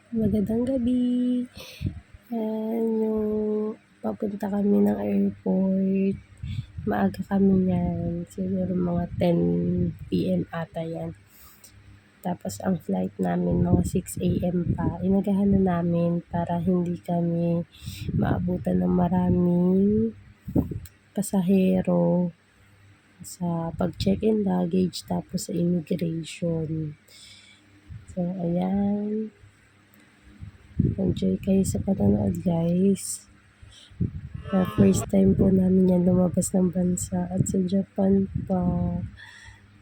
Magandang gabi. Ayan, yung papunta kami ng airport. Maaga kami yan. Siguro mga 10 PM ata yan. Tapos ang flight namin mga 6 AM pa. Inagahan na namin para hindi kami maabutan ng maraming pasahero sa pag-check-in luggage tapos sa immigration. So, ayan. Enjoy kayo sa panonood, guys. First time po namin yan lumabas ng bansa at sa Japan pa.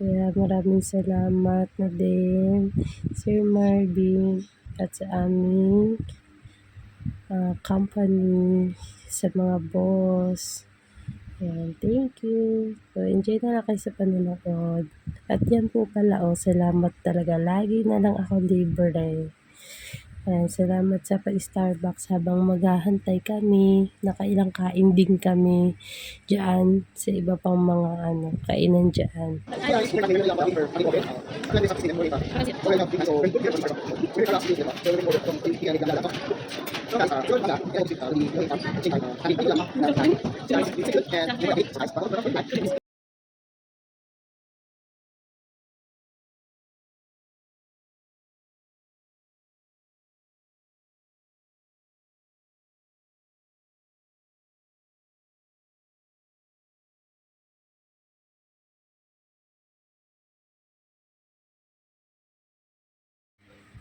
Kaya maraming salamat na din, Sir Marvin, at sa aming company, sa mga boss. Ayan, thank you. So, enjoy na lang kayo sa panonood. At yan po pala, salamat talaga. Lagi na lang ako libre. Ayan, salamat sa pag-Starbucks habang maghahantay kami. Nakailang kain din kami dyan sa iba pang mga kainan dyan.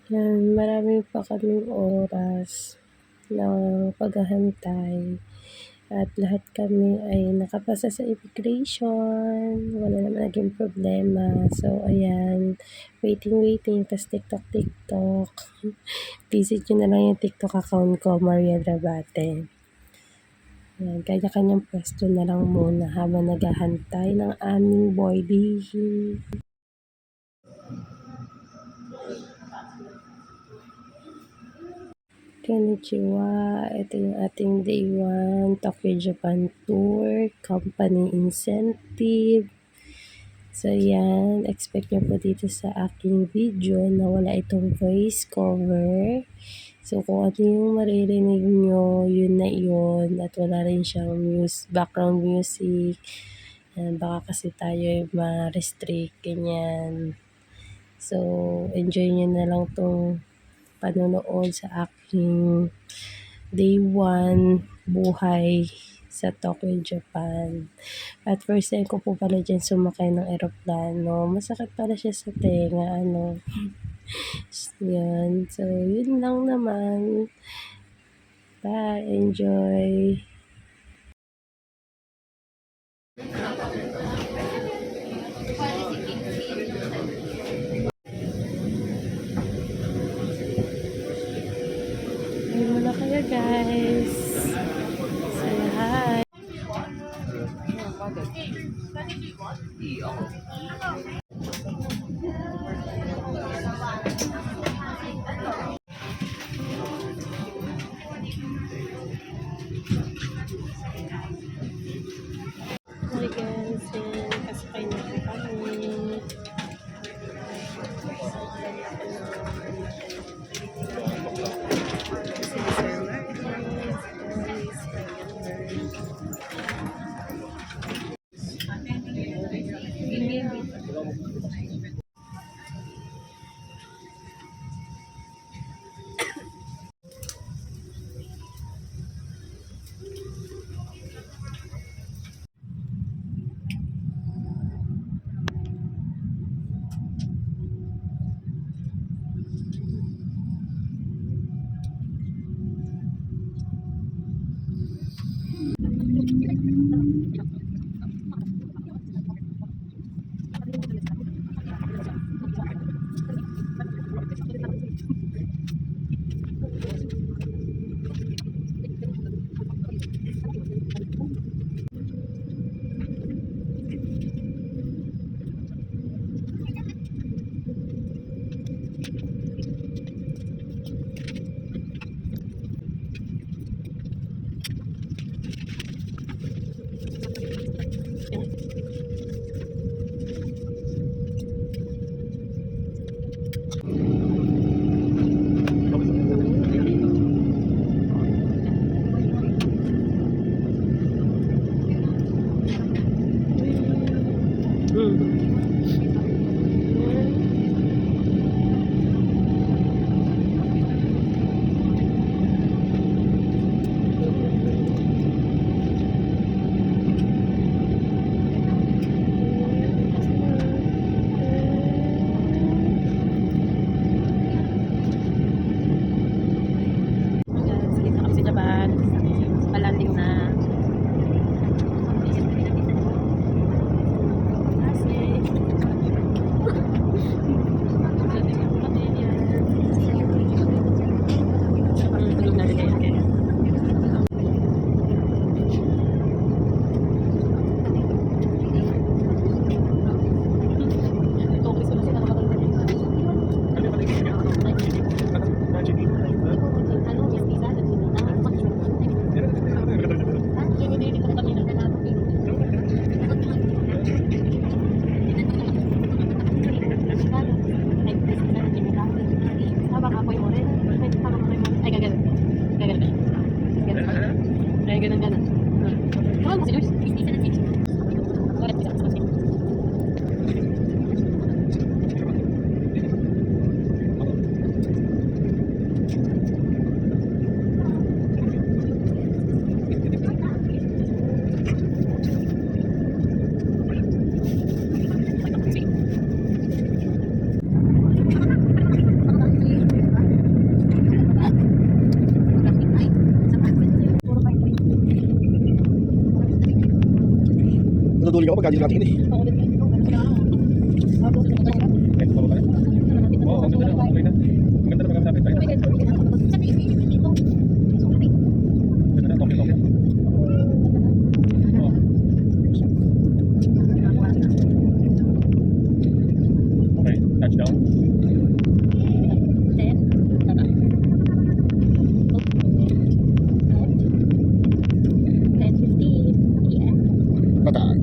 Yan, marami pa kaming oras ng paghahantay at lahat kami ay nakapasa sa immigration. Wala naman naging problema. So, ayan, waiting, tas TikTok. Visit nyo na lang yung TikTok account ko, Maria Drabate. Ayan, kanya-kanyang pwesto na lang muna habang naghahantay ng aming boarding. Konnichiwa, ito yung ating day 1 Tokyo Japan Tour Company Incentive. So yan, expect nyo po dito sa aking video na wala itong voice cover. So kung ano yung maririnig nyo, yun na yun. At wala rin siyang background music. Yan, baka kasi tayo ay ma-restrict, ganyan. So, enjoy nyo na lang tong panonood sa aking day 1 buhay sa Tokyo, Japan. At first time ko po pala dyan sumakay ng eroplano. Masakit pala siya sa tenga, Yan. So, yun lang naman. Bye. Enjoy. Ayun muna kayo, guys. Say hi. Hi guys, yan, kasakay na po kami. ng gana. Come on, passengers. Please listen and seat. Natutuloy ako pagka hindi natin ini. Okay, touchdown. Patag.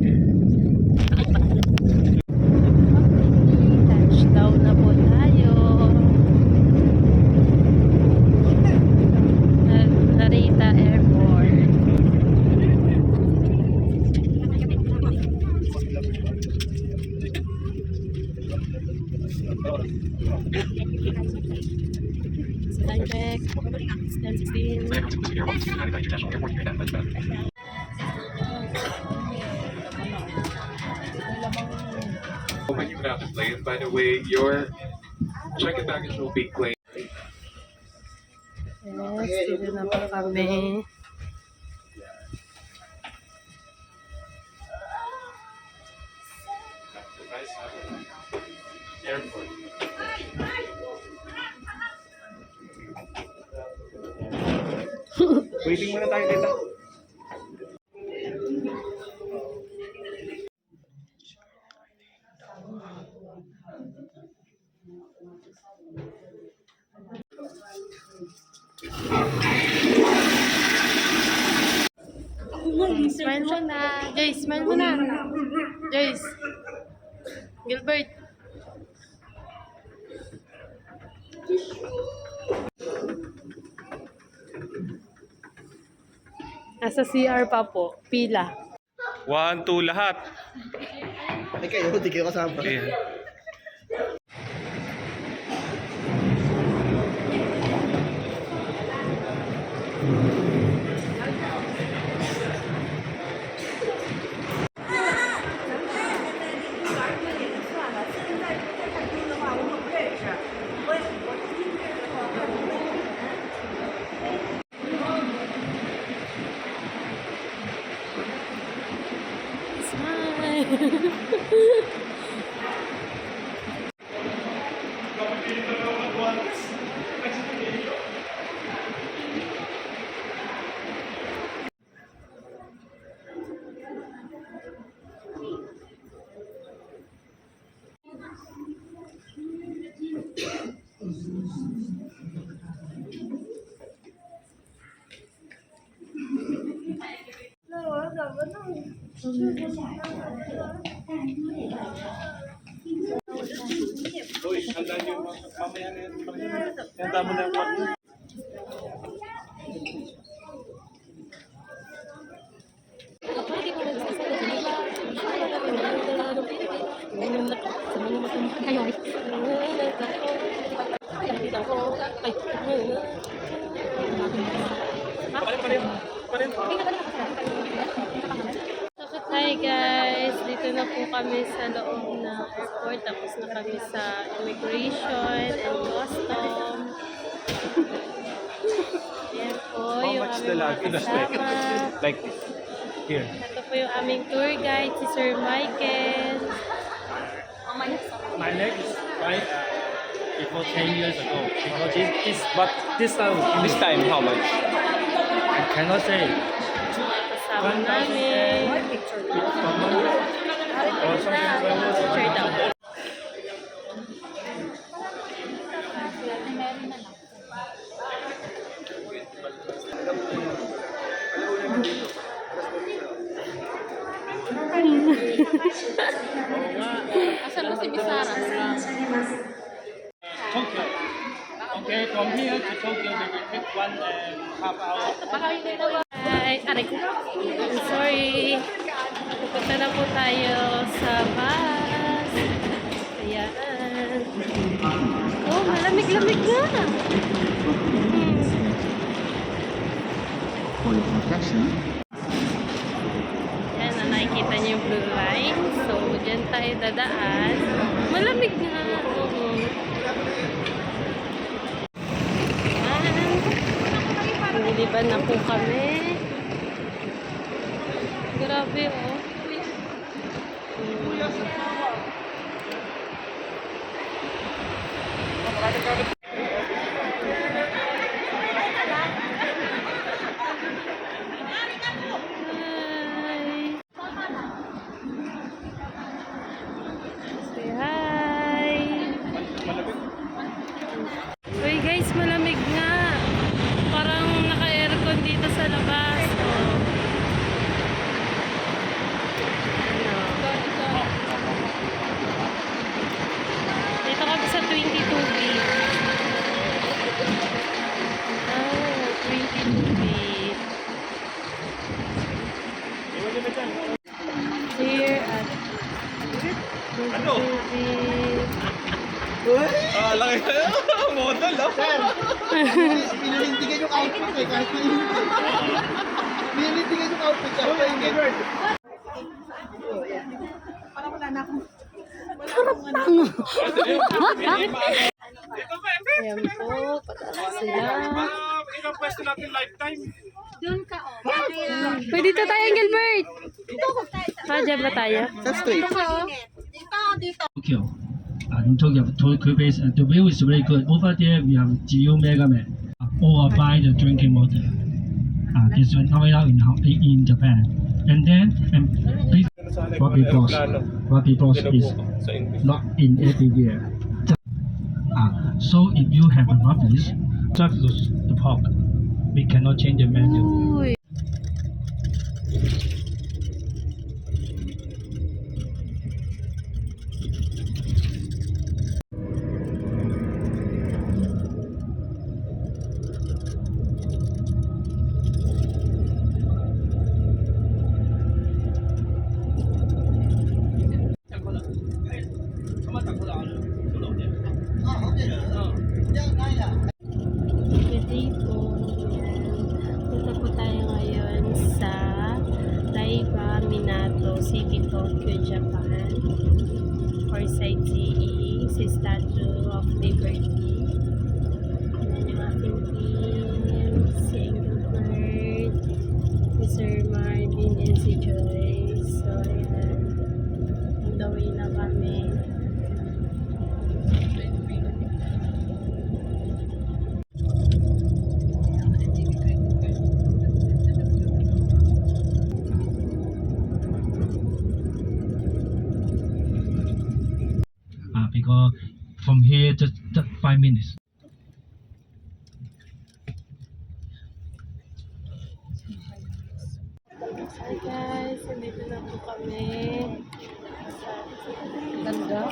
Touchdown na po tayo. Narita Airport. Stand check. Stand 16. When you get out the plane, by the way, your check-in baggage will be claimed. Yes, dito na po kami. Airport. Waiting muna tayo dito. Smile mo na. Joyce, smile mo na. Joyce. Gilbert. Nasa CR pa po. Pila. 1, 2, lahat. Ay kayo, hindi kayo kasama. Ayan. Smile. Uy, handa nyo mamaya na yan. Handa mo na yung kwan nyo. Hi guys, dito na po kami sa loob ng airport, tapos na kami sa immigration and custom. Ayan po yung aming mga kasama. Like, here. Ito po yung aming tour guide, si Sir Michael. My leg is right before 10 years ago. Because this time how much? I cannot say. Kasama namin. Or something. Picture daw. Asan mo si Misara? Tokyo. Okay, from here to Tokyo, we will take 1.5 hours. Hi. aray ko. Sorry. Punta na po tayo sa bus. Ayan. Oh, malamig-lamig na. Yan, nakikita niyo yung blue line. So, dyan tayo dadaan. Malamig nga. Oo. Yan. Niliban na po kami. Grabe, oh. Hi. Say hi. Uy guys, malamig nga. Parang naka-aircon dito sa labas. Oh. Ano? Dito kami sa 22B. Oh, 22B. Here at 22B. Ah, laki. Model, oh. Pinilintigan yung outfit eh, kahit mainit. Pinilintigan yung outfit kahit mainit. Ayan po, pataas sila. Ilang pwesto natin lifetime? Pwede dito tayo, Gilbert. Dyan ba tayo? That's straight. Tokyo. In Tokyo, Tokyo base, the view is very good. Over there, we have GU Megaman, or buy the drinking water. This one coming out in Japan. And then, Wabi Boss is not in everywhere. So if you have a rubbish, just the pork. We cannot change the menu. Uy. Good day po. Punta po tayo ngayon sa Taiba, Minato City, Tokyo, Japan for sightseeing sa Statue of Liberty. Ayan yung ating team, si Engelbert, si Sir Marvin, and si Joyce. So, ayan. On the way na kami. Because from here just 5 minutes. Hi guys, nandito na po kami. Ganda.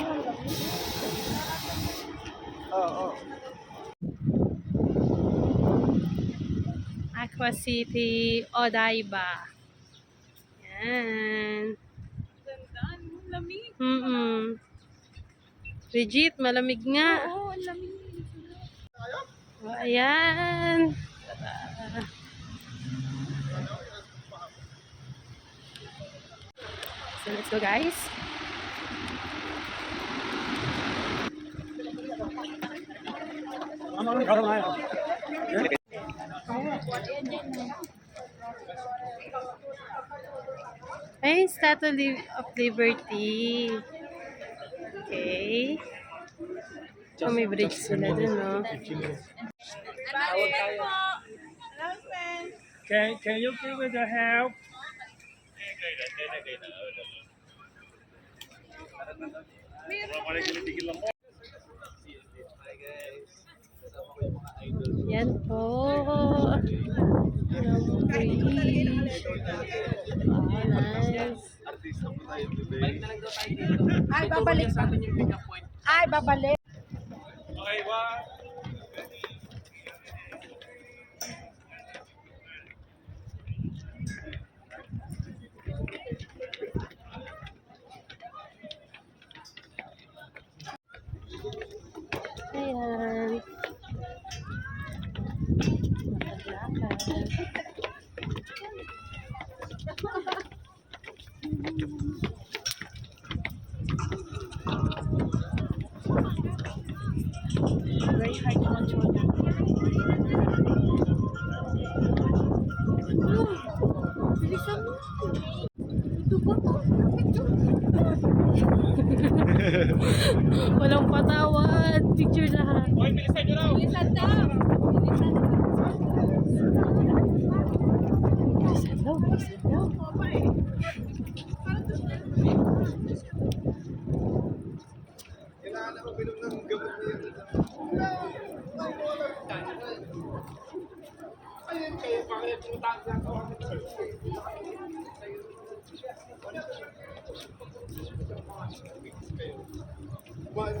Aqua City, Odaiba. Yan. Ganda, lamig. Legit, malamig nga. Oo, lamig. Oh, ayan. So, let's go guys. Ay, Statue of Liberty. Okay. Oh, may bridge sila dun, no? Can you give me the help? Yan po. Yung bridge. Oh, nice. Ay, babalik. Ay, babalik. Okay, one.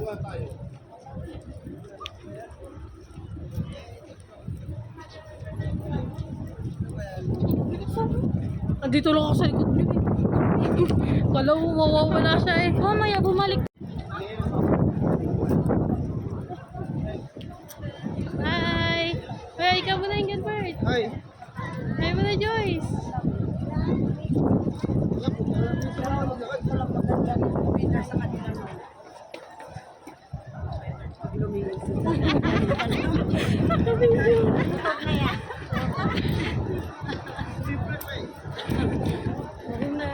Kuha tayo. Andito lang ako sa likod niyo eh. Kala mo mawawala siya eh. Mamaya bumalik. Hi! Hey, ikaw muna yung Gilbert. Hi. Hi muna Joyce. Ayun na.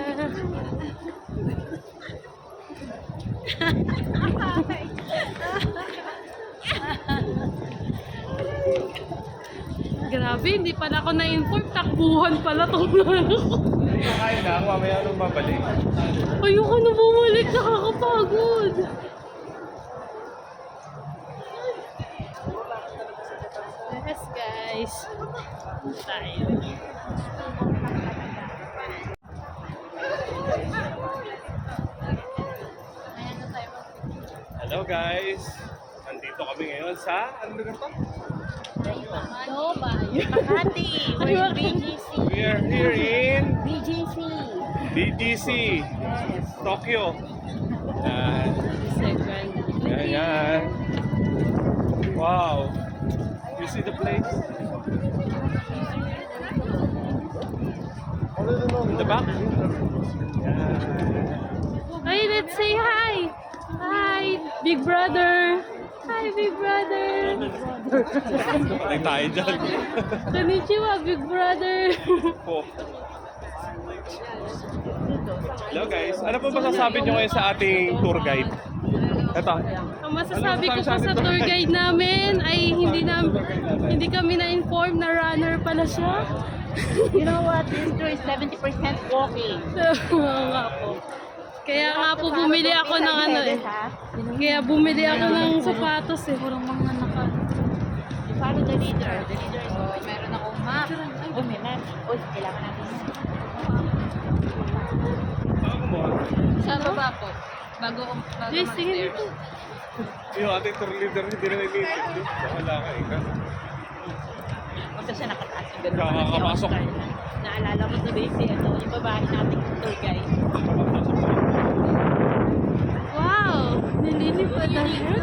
Grabe, hindi pala ako na-inform. Takbuhan pala tong Kakain na, mamaya nung babalik. Ayoko na bumalik. Nakakapagod. Yes, guys. Tayo. Hello guys! Nandito kami ngayon sa, ano lugar to? Makati. We're BGC. We are here in BGC. BGC, Tokyo. Yan. Second. Yan, yan. Wow! You see the place? In the back? Hey, let's say hi! Hi, big brother! Hi, big brother! Patay tayo dyan. Konnichiwa, big brother! Po. Hello guys, ano po masasabi nyo ngayon sa ating tour guide? Ito. Ang masasabi ko po sa tour guide namin ay hindi kami na-inform na runner pala siya. You know what? This tour is 70% walking. Oo nga po. Kaya nga po bumili ako ng ano eh. Kaya bumili ako ng sapatos eh. Kurang mga naka. Follow the leader. The leader is meron akong map. Oh, may map. Oh, kailangan natin yun. Sa baba po. Bago Joyce, tingin dito. Yung ating tour leader hindi na nilitid. Wala ka ika. Basta siya nakataas yung gano'n. Kakapasok. Naalala ko today si yung babae nating tour guide. Wow! Nililipad na siya.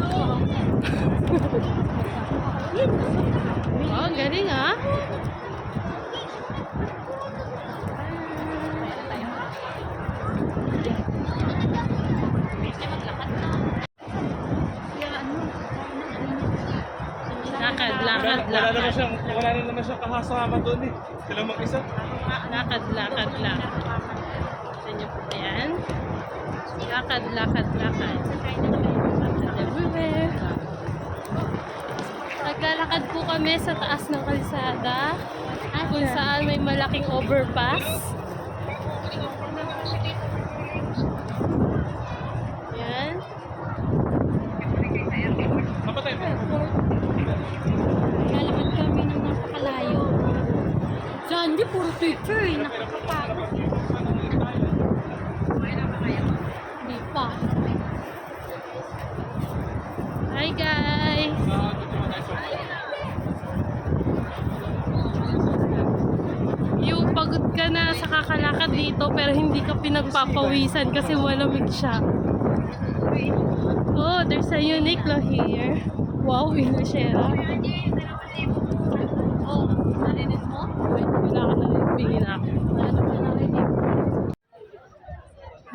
Oh, galing ah. Lakad. Wala na naman siyang kahasama doon eh. Sila mag-isa. Lakad. Sa inyo po yan. Lakad. Lakad everywhere. Naglalakad po kami sa taas ng kalsada. Kung saan may malaking overpass. Yan. Kapatay mo. Lalakad kami ng napakalayo. Diyan, di puro teacher eh. Nakakapagod. Hindi pa. Hi guys! Yung pagod ka na sa kakalakad dito pero hindi ka pinagpapawisan kasi malamig siya. Oh, there's a Uniqlo here. Wow, Inashera. Oh, narinig mo? Wait, wala ka naribigin ako.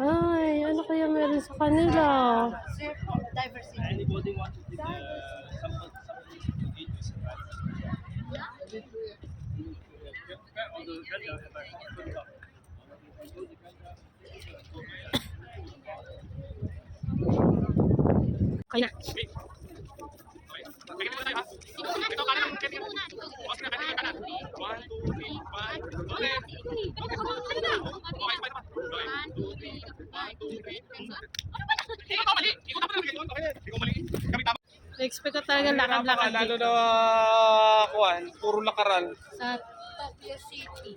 Ay, ano kaya meron sa kanila? Anybody want to take Kaya. Na-expect ko talaga lakad-lakad Lalo dito. na kuwan, puro lakaran. Sa Tokyo City.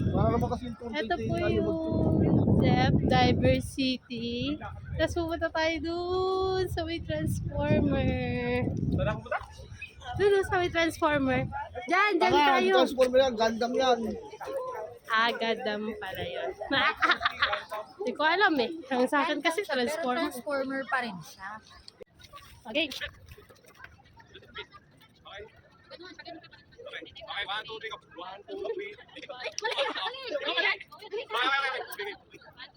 Para naman kasi yung tour Ito dito, po ano, yung Zep Diversity. Tapos pumunta tayo dun sa may transformer. Saan ako punta? Dun sa may transformer. Diyan Tanga, tayo. transformer yan, gandang yan. Agadam pala yun. Hindi ko alam eh. Ang sa akin kasi Pero transformer. transformer pa rin siya. Okay. Okay, 1, 2, 3, go. 1, 2, 3.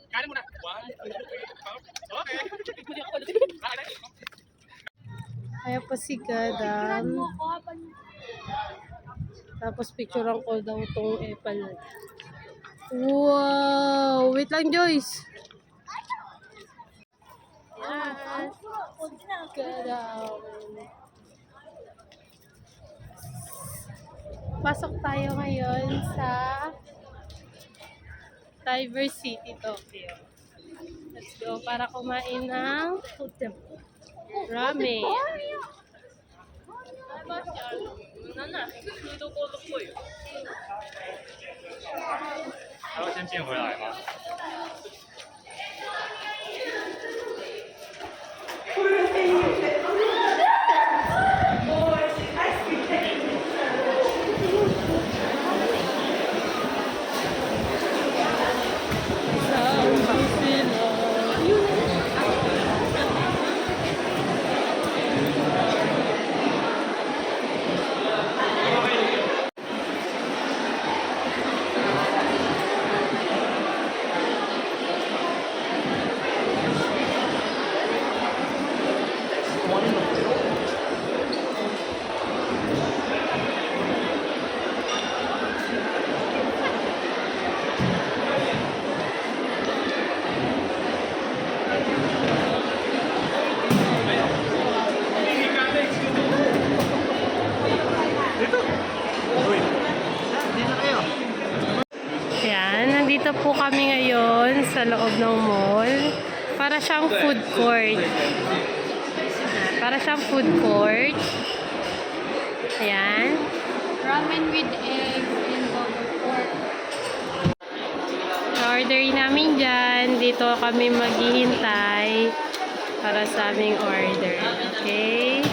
Kanin muna. 1, 2, 3. Okay. Kaya po si Gadam. Tapos picturean ko daw tong Apple. Wow! Wait lang, Joyce. Yes. Gadam. Pasok tayo ngayon sa Diversity Tokyo. Let's go para kumain ng ramen. Ayan, nandito po kami ngayon sa loob ng mall. Para siyang food court. Para siyang food court. Ayan. Ramen with egg and bubble pork. Order namin dyan. Dito kami maghihintay para sa aming order. Okay?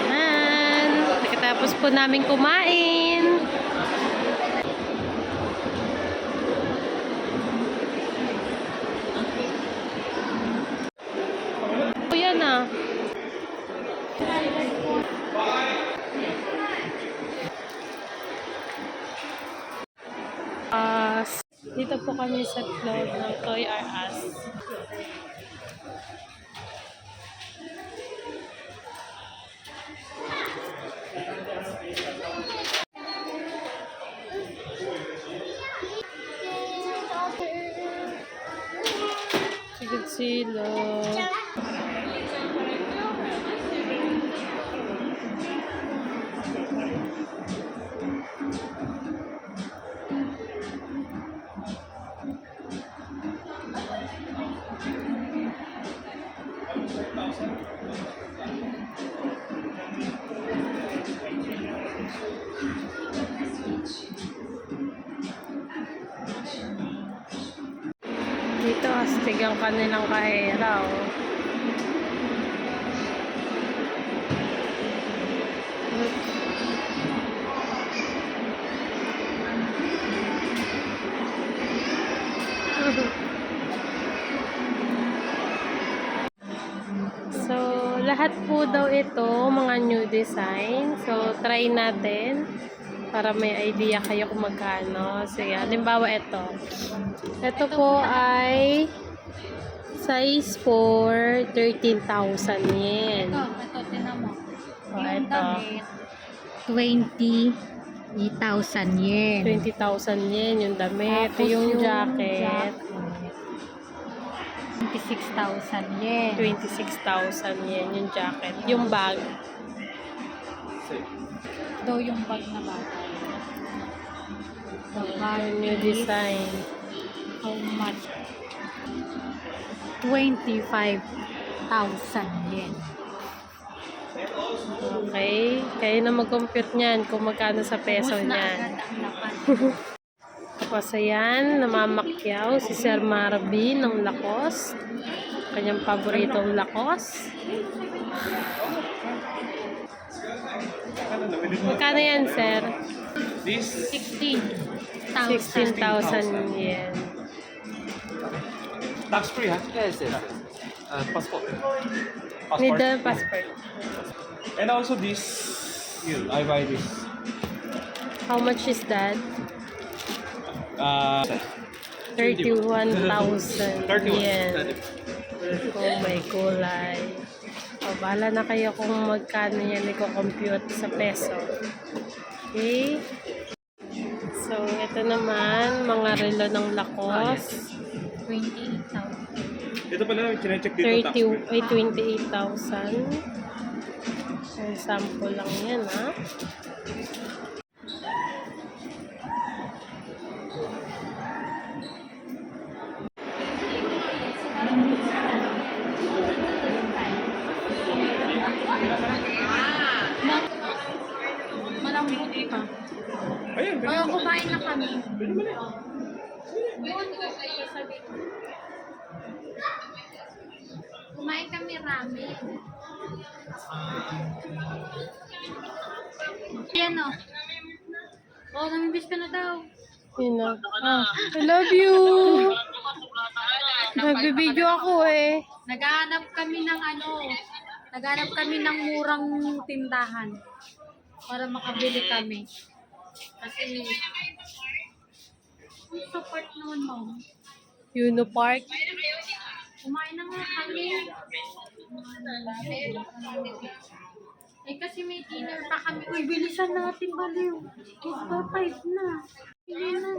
Ayan. Pagkatapos po namin kumain. O yan ah. Dito po kami sa loob ng Toy R Us. Sigid sila. Dito astig ang kanilang kahera, oh. So, lahat po daw ito, mga new design. So, try natin para may idea kayo kung magkano. Sige, halimbawa ito. Ito po ay size for 13,000 yen. Ito, tinan mo. Oh, Yung ito. damit, 20,000 yen. 20,000 yen yung damit. Tapos Yung yung jacket, 26,000 yen. 26,000 yen yung jacket. Yung bag, Ito yung bag na bagay. The New design. How much? 25,000 yen. Okay. Kayo na mag-compute niyan kung magkano sa peso Ubus na niyan. agad ang lapan. Tapos ayan, namamakyaw si Sir Marvin ng Lacoste. Kanyang paboritong Lacoste. Magkano yan, sir? This 16,000. 16,000 yen. tax free, ha? Yes, yes. Passport. Need the passport. And also this, here, I buy this. How much is that? 31,000 31. yen. Oh my gulay. O, bahala na kayo kung magkano yan i-compute sa peso. Okay? So, ito naman, mga relo ng Lacoste. 28,000. Ito pala, chinecheck dito tax free. 28,000. So, sample lang yan, ha? Malambot pa. Ayun, Kaya kumain na kami. Yun, sabi ko. Kumain kami ramen. Ayan o. Oh, namibis ka na daw. Yun na. Ah, I love you! Nagbibideo ako eh. Naghahanap kami ng naghahanap kami ng murang tindahan para makabili kami. Kasi support naman mo. Unipark. Kumain na nga kami. Eh kasi may dinner pa kami. Uy, bilisan natin, baliw. Magpa 5 na. Hindi na.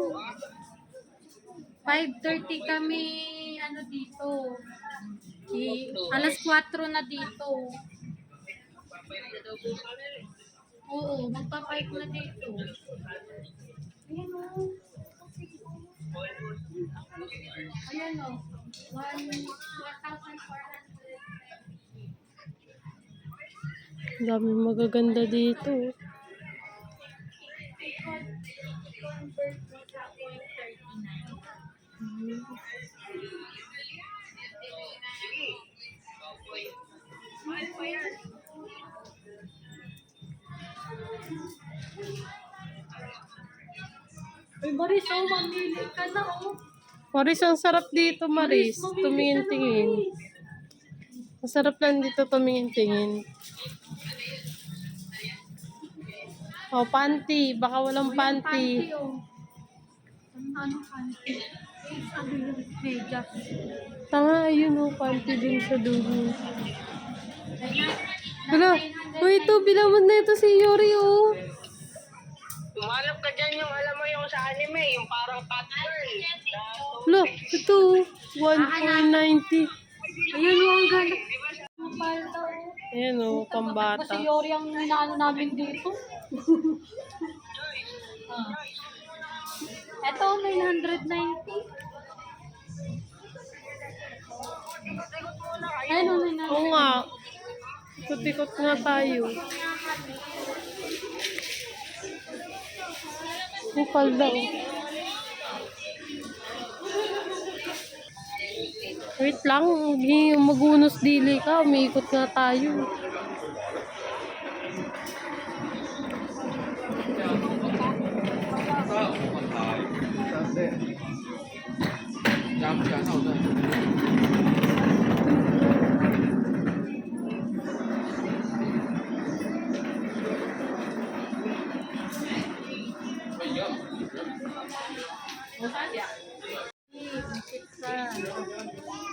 5:30 kami, dito. Alas 4 na dito. Oo, magpa 5 na dito. Ayan o. Ayan o. 1,400. Ang dami magaganda dito. Uy, Maris, mamili ka na, Maris, ang sarap dito, Maris. Tumingin-tingin. Masarap lang dito tumingin-tingin. Oh, panty. Baka walang panty. Ano panty? Sabi yung medyas. Tanga, ayun oh, panty din sa dulo. Wala. Uy, ito, bilawan na ito si Yori, oh. Tumalap ka dyan yung alam mo yung sa anime, yung parang pattern. Wala, ito, 1,490. Ayun, ang ganda. Palda, Ayan oh, pambata. Kasi Yori ang inaano namin dito. Ito, 990. Ayun, 990. Oo nga. Ikot-ikot nga tayo. Ang palda oh. Wait lang, magunos dili ka. Umiikot nga tayo.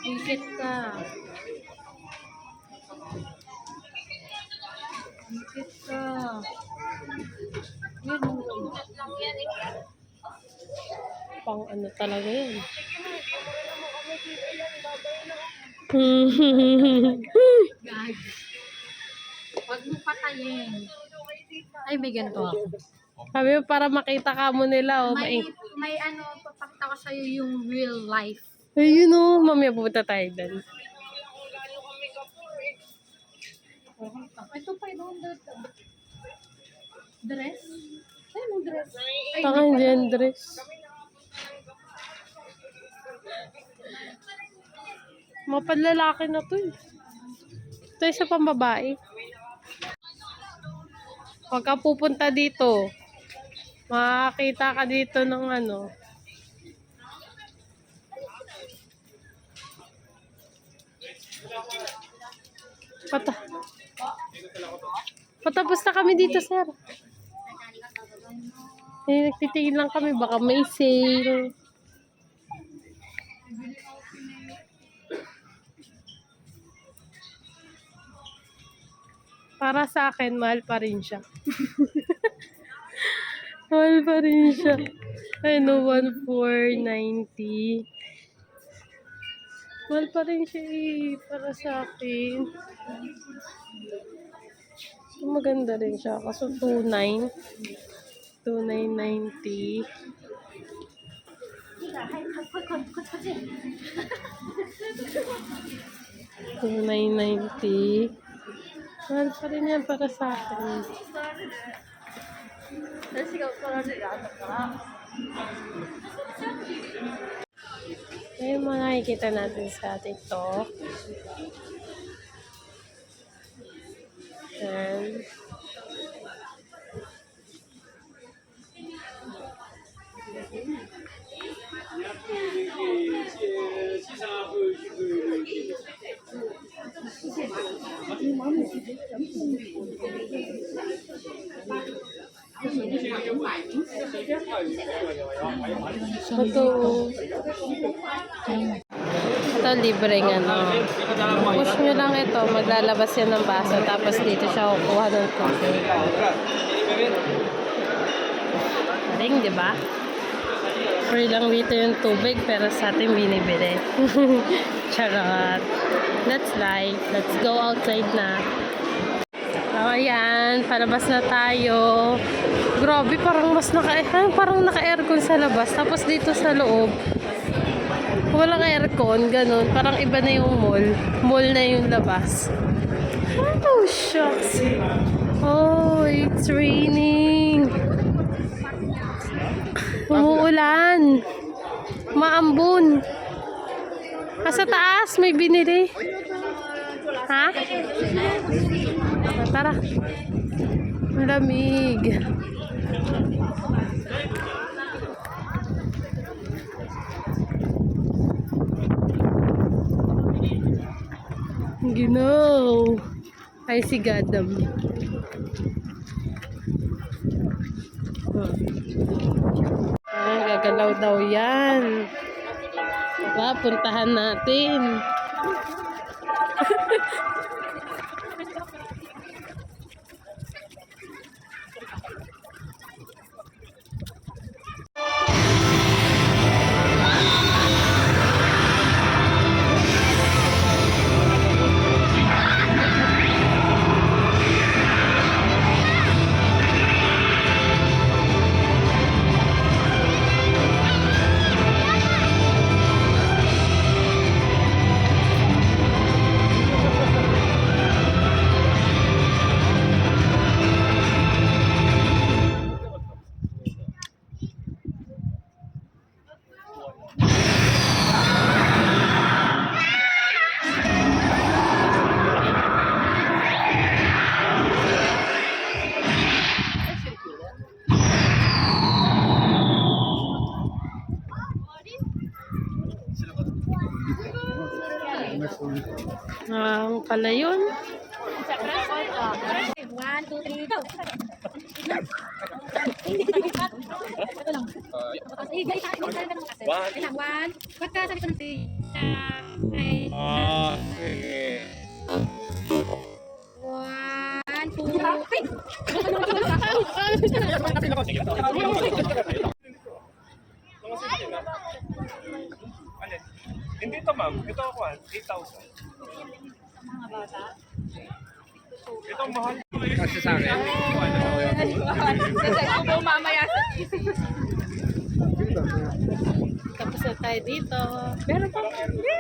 Ikit ka. Ikit ka. Yun, Pang ano talaga yan. Gag. Huwag mo patayin. Ay, may ganito ako. Sabi mo, para makita ka mo nila, oh. May ano, papakita ko sa'yo yung real life. Ayun, oh. Mamaya pupunta tayo doon. Ito 500. Dress? Ay, yung dress. Ay, Taka, hindi yan dress. Mga panlalaki na to, eh. Ito yung sa pambabae. Huwag ka pupunta dito. Makakita ka dito ng ano. Patapos na kami dito, sir. Eh, nagtitingin lang kami. Baka may sale. Para sa akin, mahal pa rin siya. Mahal pa rin siya. Ay, no, 1,490. Mahal pa rin siya, eh, para sa akin. Maganda rin siya. Kaso 2,990. 2,990. Mahal pa rin yan para sa akin. Ayun mga nakikita natin sa TikTok. And ito libreng ano. Push nyo lang ito, maglalabas yan ng baso, tapos dito siya kukuha ng tubig. Galing, di ba? Free lang dito yung tubig, pero sa atin binibili. Charot. That's life. Let's go outside na. So, ayan. Palabas na tayo. Grabe, parang mas parang naka-aircon sa labas. Tapos dito sa loob, walang aircon, ganun. Parang iba na yung mall. Mall na yung labas. Oh, shucks. Oh, it's raining. Umuulan. Maambon. Sa taas, may binili. Ha? Tara. Malamig. Ginaw. Ay, si Gadam. Gagalaw daw yan. Diba, puntahan natin. Pala yun. 1, 2, 3, go! One. Ba't ka sabi ko ng 3? 1, 2, 3. Hindi ito ma'am, ito ako 8,000. Ito mahal. Kasi sa akin, Kasi ko po mamaya sa Tapos na tayo dito. Meron pa.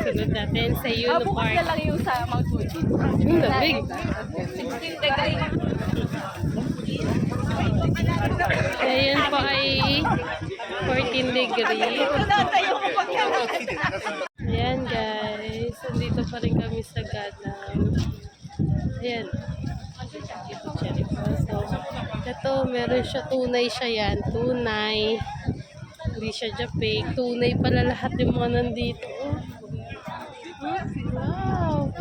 Sunod natin sa Uno bukas Park. na lang yung sa Mount Fuji. Ang lamig. 16 degrees. Ngayon po ay 14 degrees. Ayan guys. Nandito pa rin kami sa Gadang. Ayan. Dito cherry blossom. Ito, meron siya. Tunay siya yan. Tunay. Hindi siya fake. Tunay pala lahat yung mga nandito. Wow!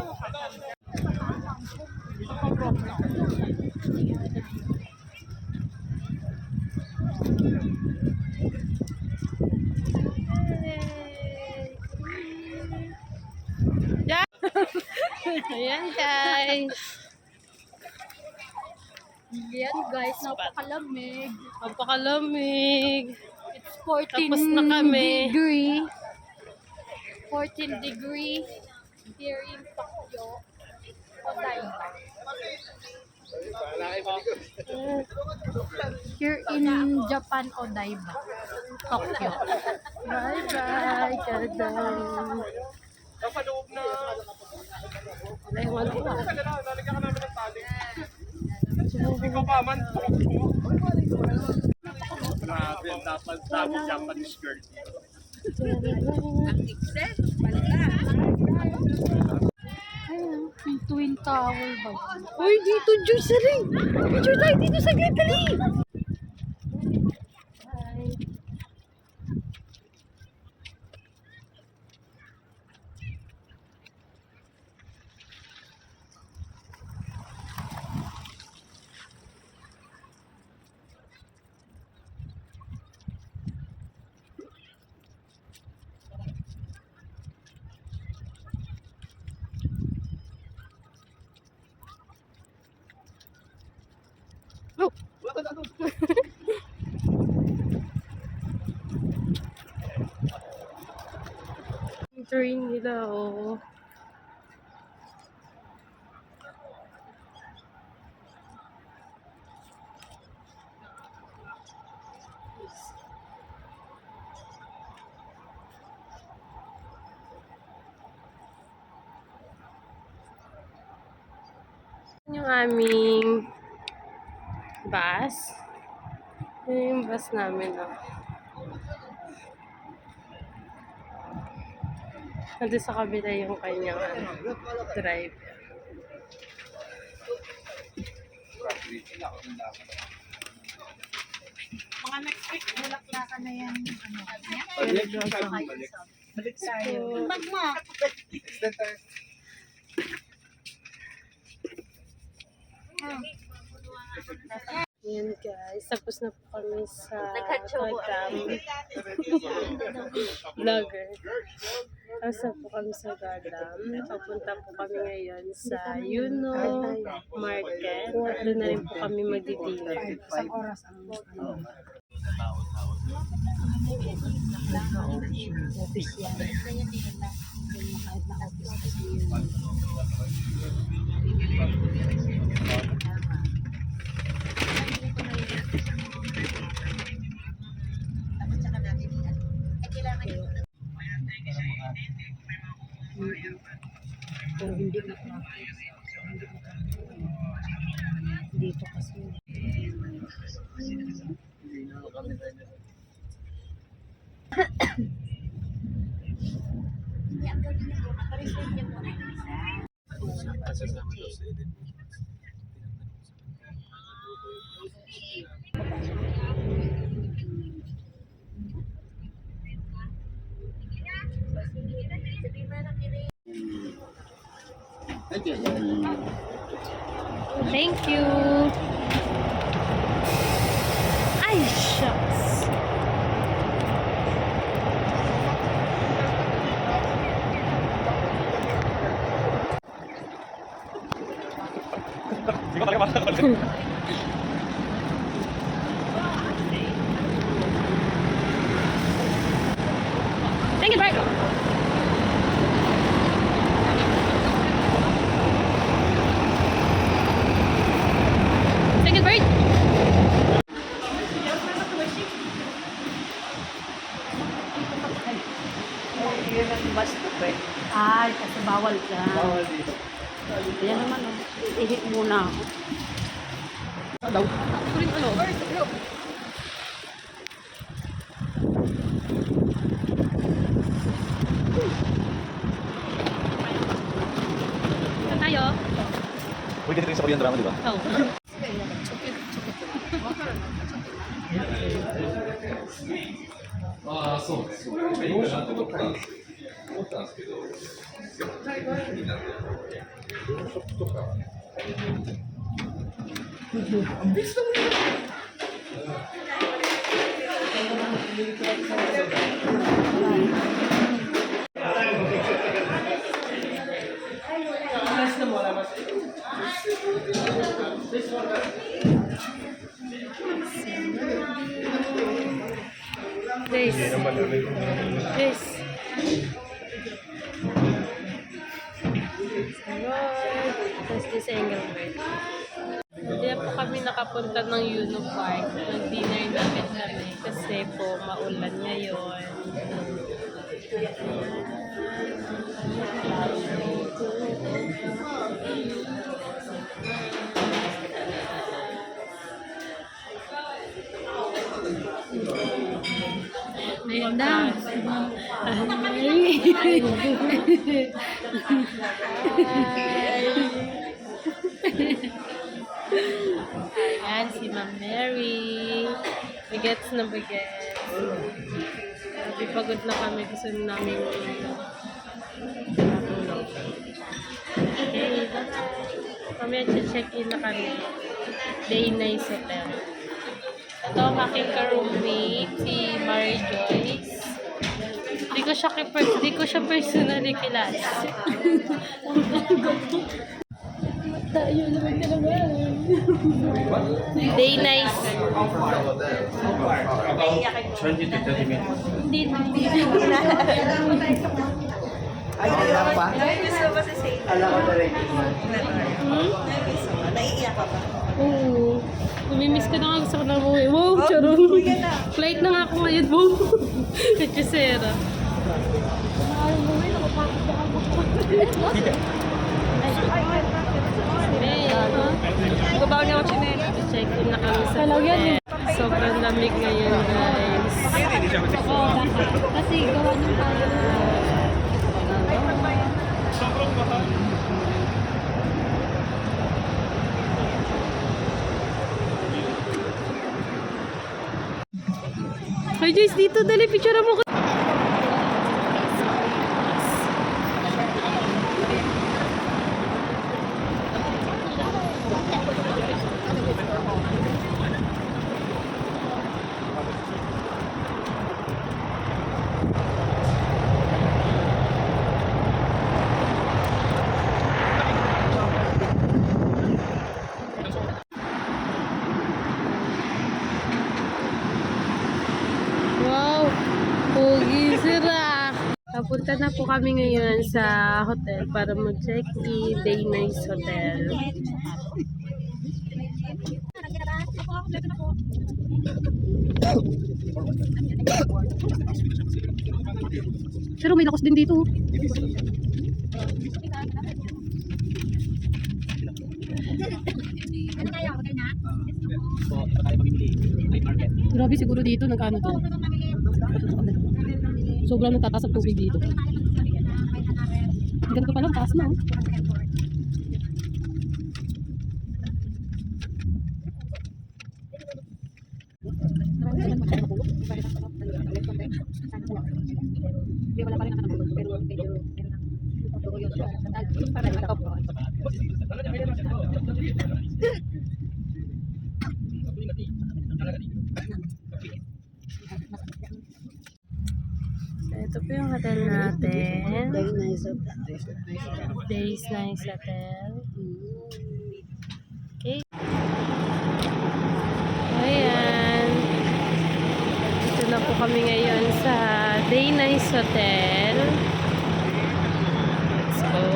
Yeah. Ayan guys. Yan guys, napakalamig. Napakalamig. It's 14 Tapos na kami. degree. 14 degree here in Tokyo. Odaiba. Here in Japan, Odaiba. Tokyo. Bye-bye, Gadang. Nasa loob na. Ay, wala pa. Lalagyan ka namin ng tali. Ikaw pa man. Grabe, dapat sabi Japanese girl. Ayun, yung Twin Tower ba? Uy, dito, Diyos na rin. Picture tayo dito sa Gretali. Oh. Yung train nila, oh. Yung aming bus. Yun yung bus namin, oh. Nandun sa kabila yung kanyang driver. Mga next week, bulaklakan na yan. Ayan guys, tapos na po kami sa Gadang. Vlogger. Tapos na po kami sa Gadang. Papunta po kami ngayon sa Uno Market. Doon na rin po kami magdi-dinner. Isang oras ang Dito kasi. Thank you. Ay, shucks. Thank you, Bart. Ay, kasi bawal ka. Bawal dito. Ayan naman, oh. Ihit muna ako. Daw. Saan tayo? Uy, ganito yung sa Korean drama, di ba? Oh. This. This. Tapos this angle right. Hindi na po kami nakapunta ng Uno Park. Nag-dinner namin kami kasi po maulan ngayon. Ganda. Ayan, si Ma'am Mary. Bagets na bagets. Sabi, pagod na kami. Gusto namin matulog. Okay, kami check-in na kami. Day nice hotel. Ito ang aking ka-roommate, si Mary Joyce. Di ko siya personally kilala. Tayo naman ka naman. Day nice. 20 to 30 minutes. Hindi. Ay, naiyak pa? Alam ko na rin. Naiiyak ka ba? Oo. Namimiss ko na nga. Gusto ko na umuwi. Wow, charong. Flight na nga ako ngayon. Wow. Kachisera. Gabaw niya ako chinela. Check-in na kami sa hotel. Sobrang lamig ngayon, guys. Kasi gawa ng tayo. Hi Joyce, dito dali picture mo. Wow, pogi sira. Papunta na po kami ngayon sa hotel para mag-check-in. Day nice hotel. Pero may lakos din dito. Grabe siguro dito nag-ano to. Sobrang natataas ang tubig dito. Ganito pa lang, taas na. Ito po yung hotel natin. Days Nice Hotel. Okay. Ayan. Ito na po kami ngayon sa Day Nice Hotel. Let's go.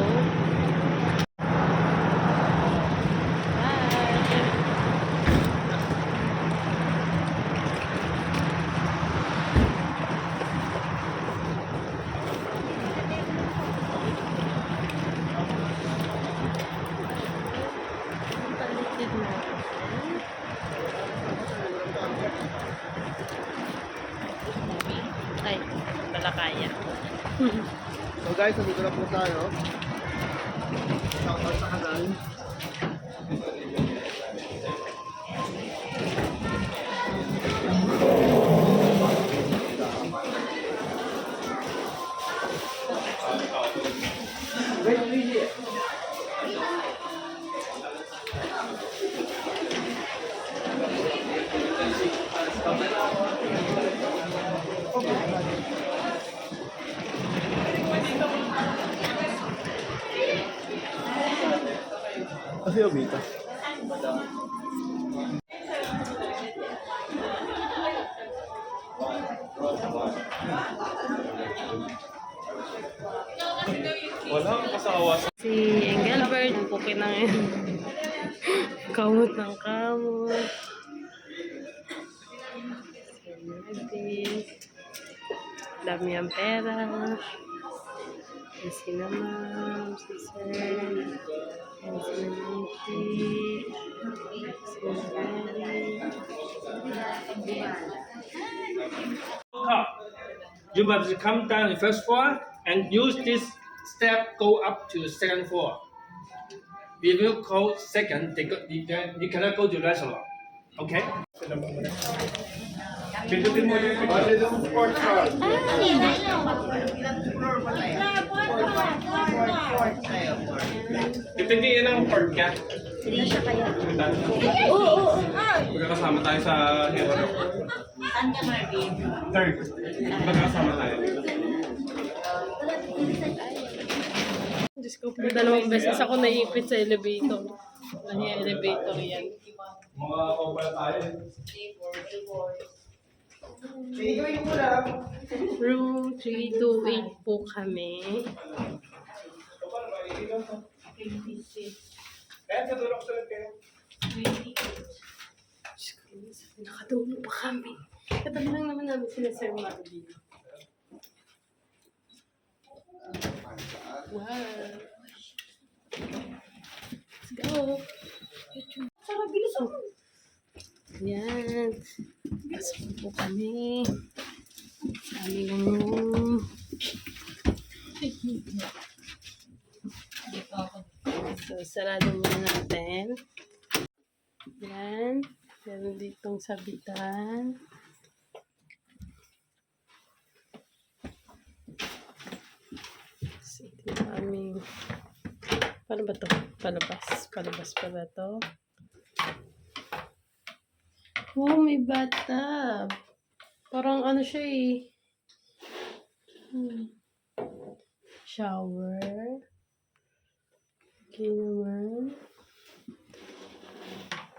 Malakaya. So guys, nandito na po tayo. Shout out sa kanal. Kasi yung Vita. Wala kang kasawa sa... Si Engelbert, ang puki ng kamot ng kamot. Si Nagdi. Dami ang pera. Si Ma'am, si Sir. Si Nancy. Si Mary. You must come down the first floor and use this step go up to second floor. We will call second, they cannot go to restaurant. Okay? Pindutin mo yung... Bale yung sports car. Hindi yan ang part ka. Hindi siya kaya. Oo. Magkakasama tayo sa Hero. Saan ka, Marvin? Third. Magkakasama tayo. Diyos ko po, 2 beses ako naiipit sa elevator. Ano yung elevator yan? Mga kopal tayo. Room 328 po kami. Kaya sa tulok sa kayo. Nakatulog pa kami. Katabi lang naman namin sila Sir Marvin. Wow. Let's go. Sarap, bilis ako. Yan. Pasok po kami. Sa aming room. So, sarado muna natin. Yan. Meron ditong sabitan. So, ito yung aming... Paano ba ito? Palabas. Palabas pala ito. Wow, may bathtub. Parang ano siya eh. Shower. Okay naman.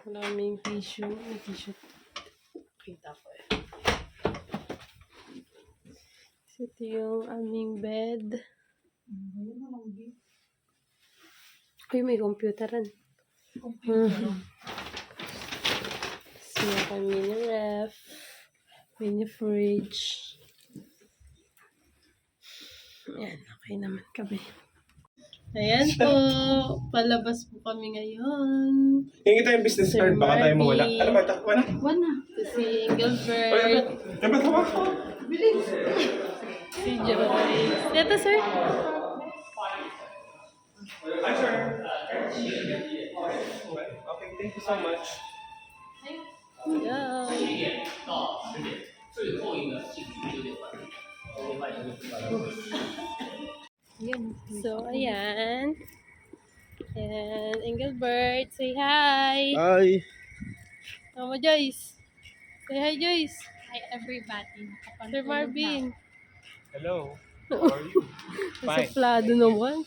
Maraming tissue. May tissue. Kita ko eh. So, ito yung aming bed. Uy, may computeran. So, may mini ref. Mini fridge. Ayan, okay naman kami. Ayan po. Palabas po kami ngayon. Hingi tayo yung business card, baka tayo mawala. Ano ba ito? Wala? Wala. Si Engelbert. Dapat hawak ko. Si Joyce. Ito, sir. Hi, sir. Okay, thank you so much. Yeah. So, ayan. And Engelbert, say hi. Hi. Mama Joyce. Say hi, Joyce. Hi everybody. Sir Marvin. Hello. How are you? Fine. Suplado naman.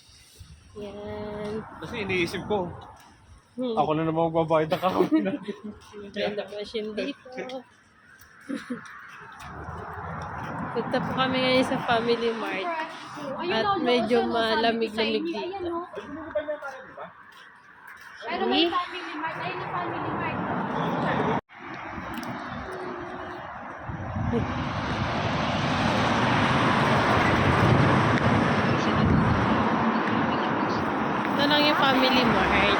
Yan. Kasi iniisip ko, ako na naman magbabayad ng kakawin natin. Trend na machine dito. Punta po kami ngayon sa Family Mart. At medyo malamig-lamig dito. Pero may Family Mart. Ayun na Family Mart. Ito lang yung Family Mart.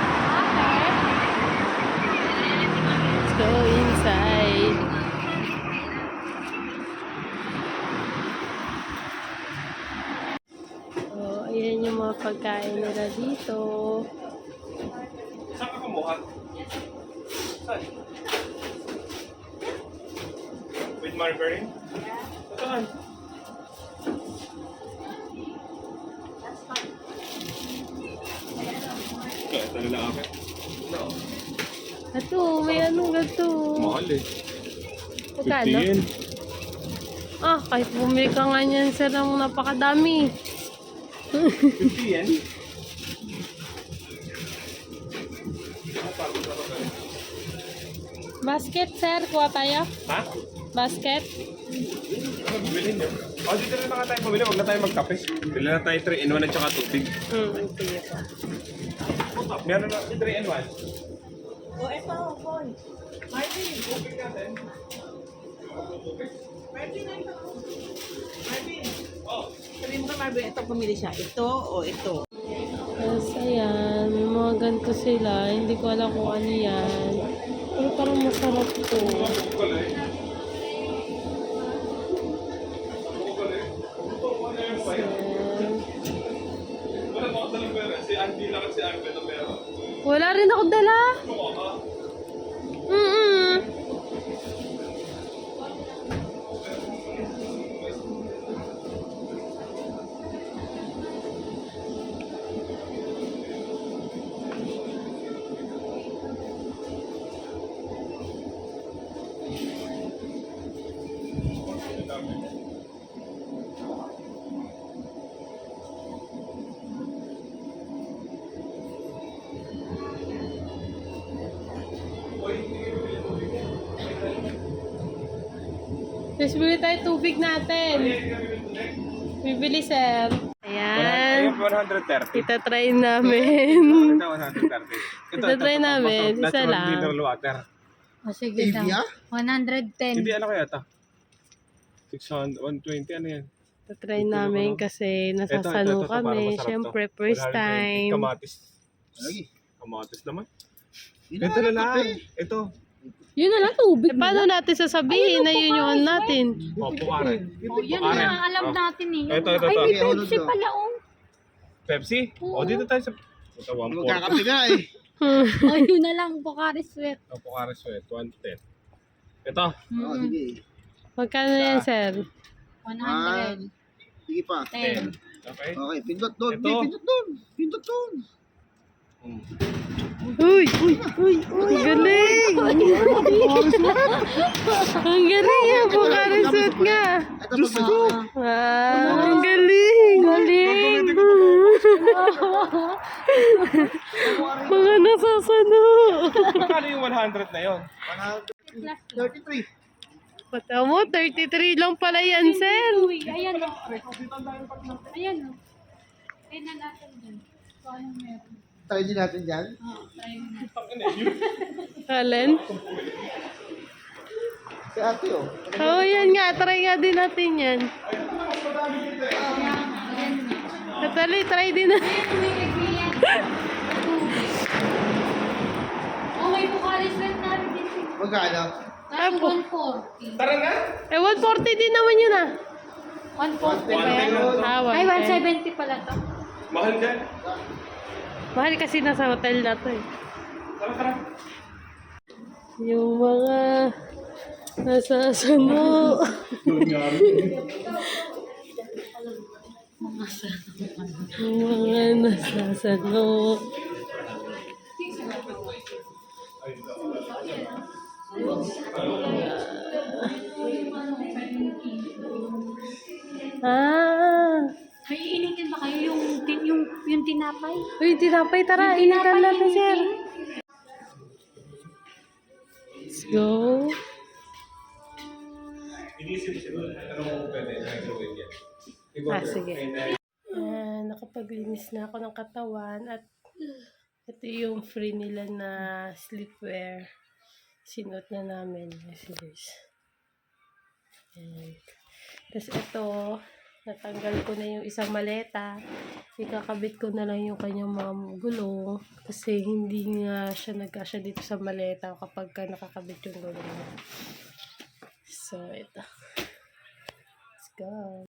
Let's go inside. pagkain nila dito. Saan ka kumuha? Saan? With margarine? Saan? Ito na lang akin. No. Ito, may anong gato. Mahal eh. Magkano? Ah, kahit bumili ka nga niyan sir ng napakadami. 50 yan. Basket sir, kuha tayo. Ha? Basket. Ano bibilhin niyo? Oh, dito na nga tayo bumili. Huwag na tayo magkape. Bili na tayo 3-in-1 at saka tubig. Sige po. Meron na 3-in-1. O, eto, boy. Marvin. Tubig natin. Marvin, ito. Marvin. Oh. Sabihin mo ka, Marvin, ito pumili siya. Ito o ito? Tapos ayan, may mga ganito sila. Hindi ko alam kung ano yan. Pero parang masarap to. Wala mo ako dalang pera. Si Andy lang at si Arvin ang pera. Wala rin ako dala. Mukha ka. Tapos bili tayo tubig natin. Bibili sir. Ayan. Ayun, 130. Itatry namin. Ito, 130. Itatry namin. Isa Natural lang. mineral water. O sige daw. Avia? 110. Hindi, ano kaya ito? 600, 120, ano yan? Itatry namin kasi nasasano Ito, kami. parang masarap to. Siyempre, first 120. time. Kamatis. Lagi. Kamatis naman. Yun Ito na lang. kape. Ito. Yun na lang, tubig. Paano natin sasabihin na yun yung ano natin? Oh, pukare. O yun Pukare. na, alam natin eh. Ito. Ay, may Ito. Pepsi pala oh. Pepsi? O, dito tayo sa... Ito, 140. Magkakape nga eh. O yun na lang, Pocari Sweat. Ito, Pukare Sweat. 110. Ito. Oo, sige. Magkano yan, sir? 110. Sige pa. Okay. Okay, pindot doon. Ito. Hindi, pindot doon. Pindot doon. Uy! Ang galing! Ang galing yan! Pocari Sweat nga! Ito pa. Ang galing! Galing! Mga nasasano! Magkano yung 100 na yun? 33. Pata mo, 33 lang pala yan, sir! Uy, ayan o. Ayan o. Ayan na natin dyan. So, anong meron? Try din natin dyan. Oo, try mo na. Alin? Si ate oh. Oo, yan nga. Try nga din natin yan. Natali, try din natin. Oh, may Pocari Sweat na rin din. Magkano? Nasa Apo. 140. Tara na! Eh, 140 din naman yun ah. 140 ba yan? Ay, 170 pala to. Mahal dyan. Mahal kasi nasa hotel na to eh. Tara. Yung mga nasasano. Yung mga nasasano. Ah. Ay, initin ba kayo yung tinapay? Uy, tinapay, tara. Initan natin, sir. Let's go. Sige. Nakapaglinis na ako ng katawan at ito yung free nila na sleepwear. Sinuot na namin. Messages. Tapos ito, natanggal ko na yung isang maleta. Ikakabit ko na lang yung kanyang mga gulong kasi hindi nga siya nagkasya dito sa maleta kapag ka nakakabit yung gulong. So, ito. Let's go.